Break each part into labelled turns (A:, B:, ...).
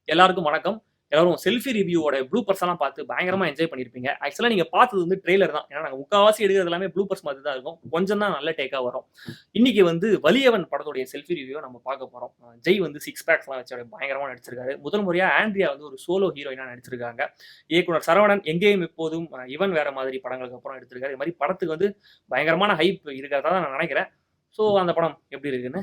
A: எல்லாருக்கும் வணக்கம். எல்லாரும் செல்ஃபி ரிவ்யூவோட ப்ளூபர்ஸ் எல்லாம் பார்த்து பயங்கரமா என்ஜாய் பண்ணியிருப்பீங்க. ஆக்சுவலா நீங்க பார்த்தது வந்து ட்ரெய்லர் தான். ஏன்னா நாங்க முக்காவாசி எடுக்கிறது எல்லாமே ப்ளூபர்ஸ் மாதிரி தான் இருக்கும். கொஞ்சம் தான் நல்ல டேக்கா வரும். இன்னைக்கு வந்து வலியவன் படத்துடைய செல்ஃபி ரிவ்யூ நம்ம பார்க்க போறோம். ஜெய் வந்து சிக்ஸ் பேக்ஸ்லாம் வச்சு அப்படியே பயங்கரமா நடிச்சிருக்காரு. முதல் முறையா ஆண்ட்ரியா வந்து ஒரு சோலோ ஹீரோயினா நடிச்சிருக்காங்க. இயக்குனர் சரவணன் எங்கேயும் எப்போதும் இவன் வேற மாதிரி படங்களுக்கு அப்புறம் எடுத்திருக்காரு. இது மாதிரி படத்துக்கு வந்து பயங்கரமான ஹைப் இருக்கிறதா நான் நினைக்கிறேன். ஸோ அந்த படம் எப்படி இருக்குன்னு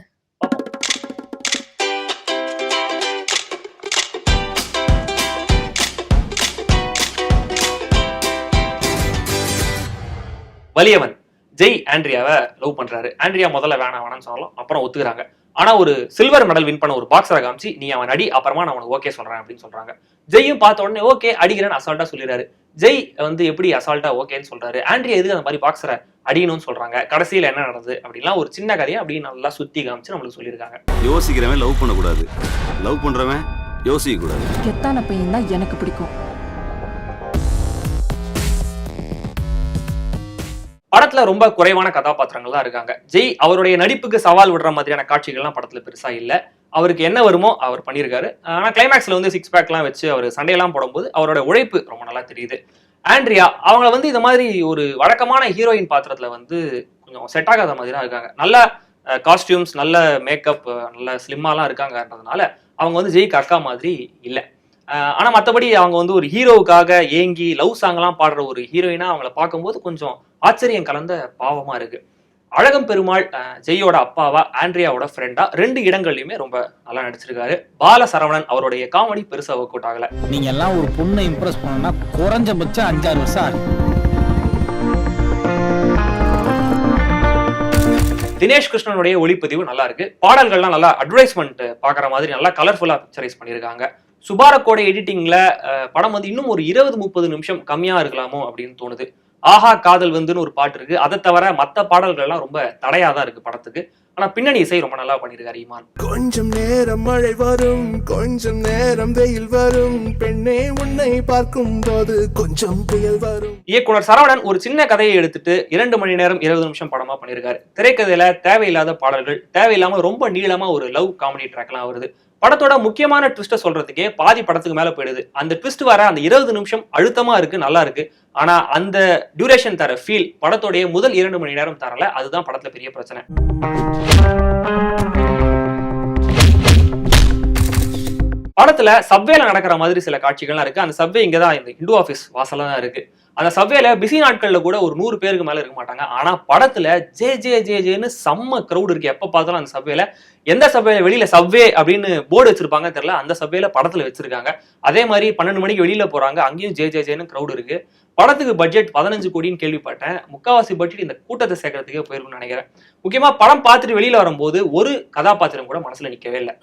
A: வலியவன் ஜெய் ஆண்ட்ரியாவை லவ் பண்றாரு. ஆண்ட்ரியா முதல்ல வேணாம்னு சொன்னாலும் அப்புறம் ஒத்துக்கிறாங்க. ஆனா ஒரு சில்வர் மெடல் வின் பண்ண ஒரு பாக்ஸரை காமிச்சு நீ அவன் அடி, அப்புறமா நான் உனக்கு ஓகே சொல்றேன் அப்படின்னு சொல்றாங்க. ஜெய்யும் பார்த்த உடனே ஓகே அடிக்கிறேன்னு அசால்ட்டா சொல்லிடுறாரு. ஜெய் வந்து எப்படி அசால்ட்டா ஓகேன்னு சொல்றாரு, ஆண்ட்ரியா எதுக்கு அந்த மாதிரி பாக்ஸரை அடிக்கணும்னு சொல்றாங்க, கடைசியில என்ன நடந்தது அப்படின்லாம் ஒரு சின்ன கதையை அப்படியே நல்லா சுத்தி காமிச்சு நம்மளுக்கு சொல்லியிருக்காங்க.
B: யோசிக்கிறவன் லவ் பண்ணக்கூடாது, லவ் பண்றவன் யோசிக்க கூடாது.
C: கெத்தான பையன் தான் எனக்கு பிடிக்கும்.
A: படத்துல ரொம்ப குறைவான கதாபாத்திரங்கள் தான் இருக்காங்க. ஜெய் அவருடைய நடிப்புக்கு சவால் விடுற மாதிரியான காட்சிகள்லாம் படத்துல பெருசா இல்ல. அவருக்கு என்ன வருமோ அவர் பண்ணியிருக்காரு. ஆனா கிளைமேக்ஸ்ல வந்து சிக்ஸ் பேக்லாம் வச்சு அவர் சண்டையெல்லாம் போடும்போது அவரோட உழைப்பு ரொம்ப நல்லா தெரியுது. ஆண்ட்ரியா அவங்க வந்து இந்த மாதிரி ஒரு வழக்கமான ஹீரோயின் பாத்திரத்துல வந்து கொஞ்சம் செட் ஆகாத மாதிரி தான் இருக்காங்க. நல்ல காஸ்டியூம்ஸ், நல்ல மேக்கப், நல்ல ஸ்லிம்மாலாம் இருக்காங்கன்றதுனால அவங்க வந்து ஜெய்க்கு அக்கா மாதிரி இல்லை. ஆனா மற்றபடி அவங்க வந்து ஒரு ஹீரோவுக்காக ஏங்கி லவ் சாங்லாம் பாடுற ஒரு ஹீரோயினா அவங்கள பார்க்கும்போது கொஞ்சம் ஆச்சரியம் கலந்த பாவமா இருக்கு. அழகம் பெருமாள் ஜெய்யோட அப்பாவா, ஆண்ட்ரியாவோட ஃப்ரெண்டா 2 இடங்கள்லயுமே ரொம்ப நல்லா நடிச்சிருக்காரு. பால சரவணன் அவருடைய காமெடி பெருசா ஒர்க் அவுட் ஆகல.
D: நீங்க எல்லாம் ஒரு பொண்ணை இம்ப்ரெஸ் பண்ணணும்னா குறைஞ்சபட்சம் 5-6 வருஷம் ஆகும்.
A: தினேஷ் கிருஷ்ணனுடைய ஒளிப்பதிவு நல்லா இருக்கு. பாடல்கள்லாம் நல்லா அட்வர்டைஸ்மெண்ட் பாக்குற மாதிரி நல்லா கலர்ஃபுல்லா பிக்சரைஸ் பண்ணியிருக்காங்க. சுபாரக்கோட எடிட்டிங்ல படம் வந்து இன்னும் ஒரு 20-30 நிமிஷம் கம்மியா இருக்கலாமோ அப்படின்னு தோணுது. ஆஹா காதல் வந்துன்னு ஒரு பாட்டு இருக்கு. அதை தவிர மற்ற பாடல்கள் எல்லாம் ரொம்ப தடையாதான் இருக்கு படத்துக்கு. ஆனா பின்னணி இசை ரொம்ப நல்லா பண்ணியிருக்காரு ஈமான்.
E: கொஞ்சம் நேரம் மழை வரும், கொஞ்சம் நேரம் வெயில் வரும், பெண்ணே உன்னை பார்க்கும் போது கொஞ்சம் புயல் வரும்.
A: இயக்குனர் சரவணன் ஒரு சின்ன கதையை எடுத்துட்டு 2 மணி நேரம் 20 நிமிஷம் படமா பண்ணியிருக்காரு. திரைக்கதையில தேவையில்லாத பாடல்கள், தேவையில்லாம ரொம்ப நீளமா ஒரு லவ் காமெடி ட்ராக் எல்லாம் வருது. படத்தோட முக்கியமான ட்விஸ்ட சொல்றதுக்கே பாதி படத்துக்கு மேல போயிடுது. அந்த ட்விஸ்ட் வர அந்த 20 நிமிஷம் அழுத்தமா இருக்கு, நல்லா இருக்கு. ஆனா அந்த டியூரேஷன் தர ஃபீல் படத்தோடைய முதல் 2 மணி நேரம் தரல. அதுதான் படத்துல பெரிய பிரச்சனை. படத்துல சப்வேல நடக்கிற மாதிரி சில காட்சிகள்லாம் இருக்கு. அந்த சப்வே இங்கதான் இந்த இந்து ஆபீஸ் வாசலா தான் இருக்கு. அந்த சப்வேல பிஸி நாட்கள்ல கூட ஒரு 100 பேருக்கு மேல இருக்க மாட்டாங்க. ஆனா படத்துல ஜே ஜே ஜே ஜேன்னு செம்ம கிரௌட் இருக்கு. எப்ப பார்த்தாலும் அந்த சப்வேல, எந்த சப்வேல வெளியில சப்வே அப்படின்னு போர்டு வச்சிருப்பாங்க தெரியல, அந்த சப்வேல படத்துல வச்சிருக்காங்க. அதே மாதிரி 12 மணிக்கு வெளியில போறாங்க, அங்கேயும் ஜே ஜே ஜேன்னு கிரௌட் இருக்கு. படத்துக்கு பட்ஜெட் 15 கோடின்னு கேள்விப்பட்டேன். முக்காவாசி பட்ஜெட் இந்த கூட்டத்தை சேர்க்கறதுக்கே போயிருக்குன்னு நினைக்கிறேன். முக்கியமா படம் பார்த்துட்டு வெளியில வரும்போது ஒரு கதாபாத்திரம் கூட மனசுல நிக்கவே இல்லை.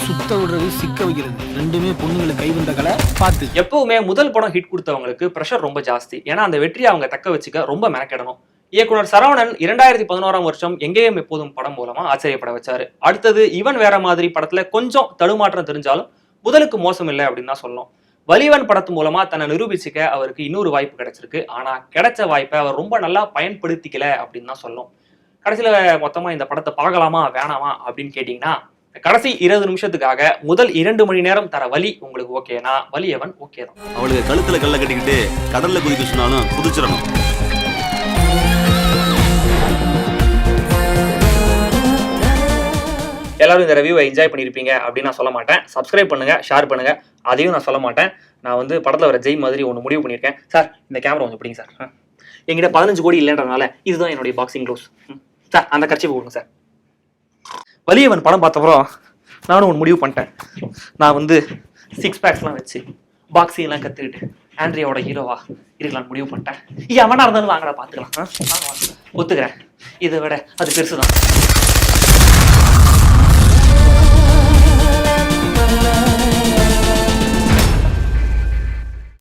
D: சுத்த விடுறது, சிக்க வைக்கிறது, ரெண்டுமே பொண்ணுங்களை கை வந்த கலை பார்த்து.
A: எப்பவுமே முதல் படம் ஹிட் கொடுத்தவங்களுக்கு பிரஷர் ரொம்ப ஜாஸ்தி. ஏன்னா அந்த வெற்றியை அவங்க தக்க வச்சுக்க ரொம்ப மெனக்கிடணும். இயக்குனர் சரவணன் 2011ஆம் வருஷம் எங்கேயும் எப்போதும் படம் மூலமா ஆச்சரியப்பட வச்சாரு. அடுத்தது இவன் வேற மாதிரி படத்துல கொஞ்சம் தடுமாற்றம் தெரிஞ்சாலும் முதலுக்கு மோசம் இல்லை அப்படின்னு தான் சொல்லணும். வலிவன் படத்து மூலமா தன்னை நிரூபிச்சுக்க அவருக்கு இன்னொரு வாய்ப்பு கிடைச்சிருக்கு. ஆனா கிடைச்ச வாய்ப்பை அவர் ரொம்ப நல்லா பயன்படுத்திக்கல அப்படின்னு தான் சொல்லணும். கடைசியில மொத்தமா இந்த படத்தை பார்க்கலாமா வேணாமா அப்படின்னு கேட்டீங்கன்னா, கடைசி 20 நிமிஷத்துக்காக முதல் 2 மணி நேரம் தர வலி உங்களுக்கு ஓகேனா வலியவன் ஓகே தான்.
B: அவளுக்கு கழுத்துல கல்ல கட்டிக்கிட்டு கடல்ல குதிக்க சொன்னாலும் குதிச்சிடணும்.
A: எல்லாரும் இந்த ரிவ்யூவை என்ஜாய் பண்ணியிருப்பீங்க அப்படின்னு நான் சொல்ல மாட்டேன். சப்ஸ்கிரைப் பண்ணுங்க, ஷேர் பண்ணுங்க, அதையும் நான் சொல்ல மாட்டேன். நான் வந்து படத்தில் வர ஜெய் மாதிரி ஒன்று முடிவு பண்ணியிருக்கேன். சார் இந்த கேமரா கொஞ்சம் பிடிங்க சார். என்கிட்ட 15 கோடி இல்லைன்றதுனால இதுதான் என்னுடைய பாக்ஸிங் க்ளோஸ். சார் அந்த கட்சி போடுங்க சார். வலியவன் படம் பார்த்தப்பறம் நானும் ஒன்று முடிவு பண்ணிட்டேன். நான் வந்து சிக்ஸ் பேக்ஸ்லாம் வச்சு பாக்ஸிங்லாம் கற்றுக்கிட்டு ஆண்ட்ரியாவோட ஹீரோவா இருக்கலாம்னு முடிவு பண்ணிட்டேன். எவனா இருந்தாலும் வாங்கடா பார்த்துக்கலாம், ஒத்துக்கிறேன். இதை விட அது பெருசு தான்.